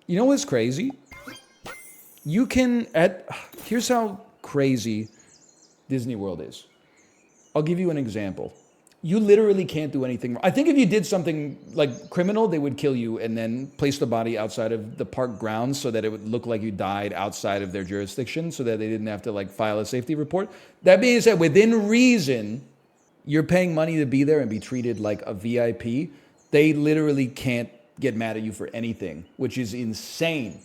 You know what's crazy? Here's how crazy Disney World is. I'll give you an example. You literally can't do anything wrong. I think if you did something like criminal, they would kill you and then place the body outside of the park grounds so that it would look like you died outside of their jurisdiction so that they didn't have to like file a safety report. That being said, within reason, you're paying money to be there and be treated like a VIP. They literally can't get mad at you for anything, which is insane.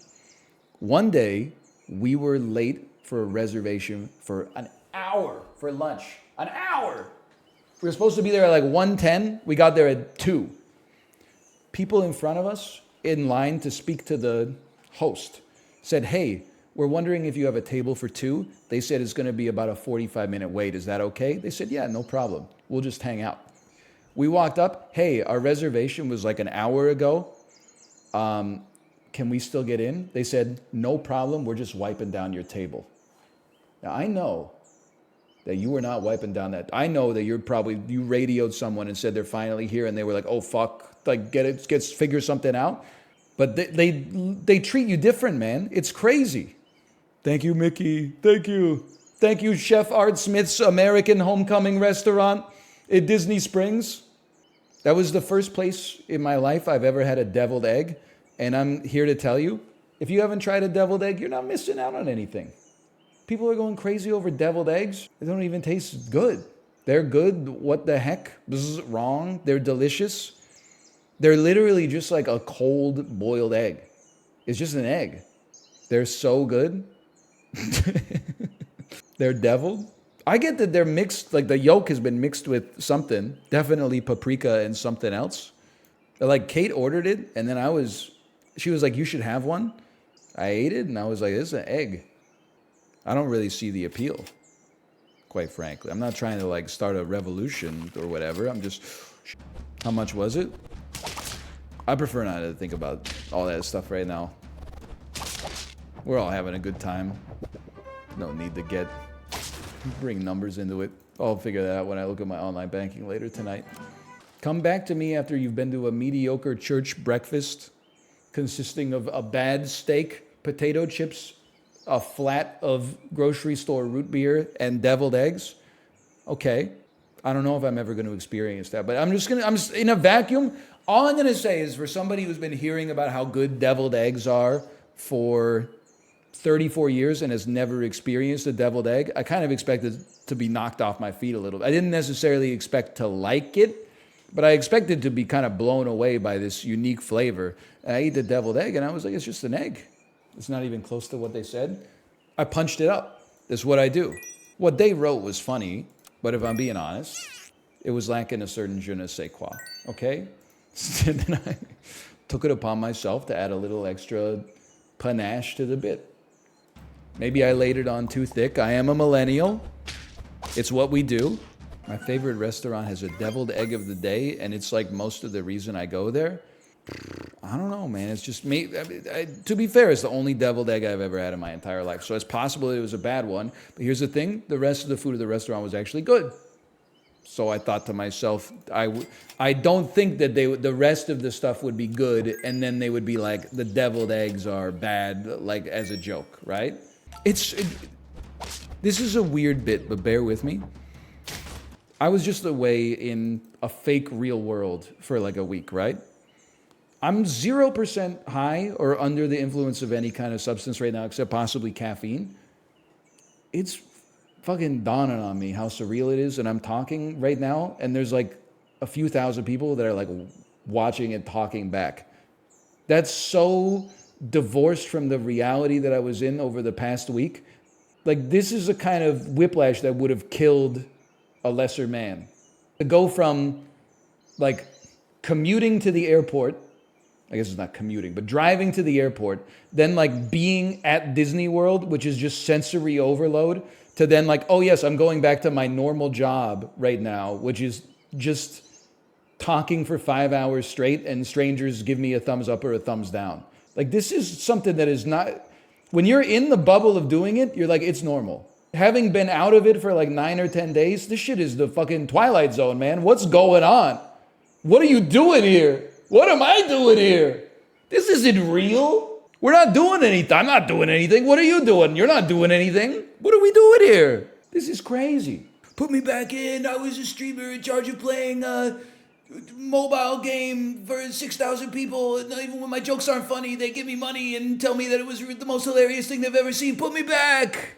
One day, we were late for a reservation for an hour for lunch. An hour! We were supposed to be there at like 1:10. We got there at 2. People in front of us in line to speak to the host said, hey, we're wondering if you have a table for 2. They said it's going to be about a 45-minute wait. Is that okay? They said, yeah, no problem. We'll just hang out. We walked up. Hey, our reservation was like an hour ago. Can we still get in? They said, no problem. We're just wiping down your table. Now, I know that you were not wiping down that. I know that you radioed someone and said they're finally here and they were like, oh, fuck, like figure something out. But they treat you different, man. It's crazy. Thank you, Mickey. Thank you. Thank you, Chef Art Smith's American Homecoming Restaurant in Disney Springs. That was the first place in my life I've ever had a deviled egg. And I'm here to tell you, if you haven't tried a deviled egg, you're not missing out on anything. People are going crazy over deviled eggs. They don't even taste good. They're good. What the heck? This is wrong. They're delicious. They're literally just like a cold boiled egg. It's just an egg. They're so good. They're deviled. I get that they're mixed, like the yolk has been mixed with something, definitely paprika and something else. But like Kate ordered it and then she was like, you should have one. I ate it and I was like, this is an egg. I don't really see the appeal, quite frankly. I'm not trying to like start a revolution or whatever. How much was it? I prefer not to think about all that stuff right now. We're all having a good time. No need to bring numbers into it. I'll figure that out when I look at my online banking later tonight. Come back to me after you've been to a mediocre church breakfast consisting of a bad steak, potato chips, a flat of grocery store root beer, and deviled eggs. Okay. I don't know if I'm ever going to experience that, but I'm just in a vacuum. All I'm going to say is for somebody who's been hearing about how good deviled eggs are for 34 years and has never experienced a deviled egg, I kind of expected to be knocked off my feet a little. I didn't necessarily expect to like it, but I expected to be kind of blown away by this unique flavor. And I ate the deviled egg and I was like, it's just an egg. It's not even close to what they said. I punched it up. That's what I do. What they wrote was funny, but if I'm being honest, it was lacking a certain je ne sais quoi, okay? And then I took it upon myself to add a little extra panache to the bit. Maybe I laid it on too thick. I am a millennial. It's what we do. My favorite restaurant has a deviled egg of the day, and it's like most of the reason I go there. I don't know, man. It's just me. To be fair, it's the only deviled egg I've ever had in my entire life. So it's possible it was a bad one. But here's the thing. The rest of the food at the restaurant was actually good. So I thought to myself, I don't think that the rest of the stuff would be good. And then they would be like, the deviled eggs are bad, like as a joke, right? This is a weird bit, but bear with me. I was just away in a fake real world for like a week, right? I'm 0% high or under the influence of any kind of substance right now, except possibly caffeine. It's fucking dawning on me how surreal it is. And I'm talking right now, and there's like a few thousand people that are like watching and talking back. That's so divorced from the reality that I was in over the past week. Like, this is a kind of whiplash that would have killed a lesser man. To go from like commuting to the airport, I guess it's not commuting, but driving to the airport, then like being at Disney World, which is just sensory overload, to then like, oh yes, I'm going back to my normal job right now, which is just talking for 5 hours straight and strangers give me a thumbs up or a thumbs down. Like, this is something that is not, when you're in the bubble of doing it, you're like, it's normal. Having been out of it for like 9 or 10 days, this shit is the fucking Twilight Zone, man. What's going on? What are you doing here? What am I doing here? This isn't real. We're not doing anything. I'm not doing anything. What are you doing? You're not doing anything. What are we doing here? This is crazy. Put me back in. I was a streamer in charge of playing a mobile game for 6,000 people. And even when my jokes aren't funny, they give me money and tell me that it was the most hilarious thing they've ever seen. Put me back.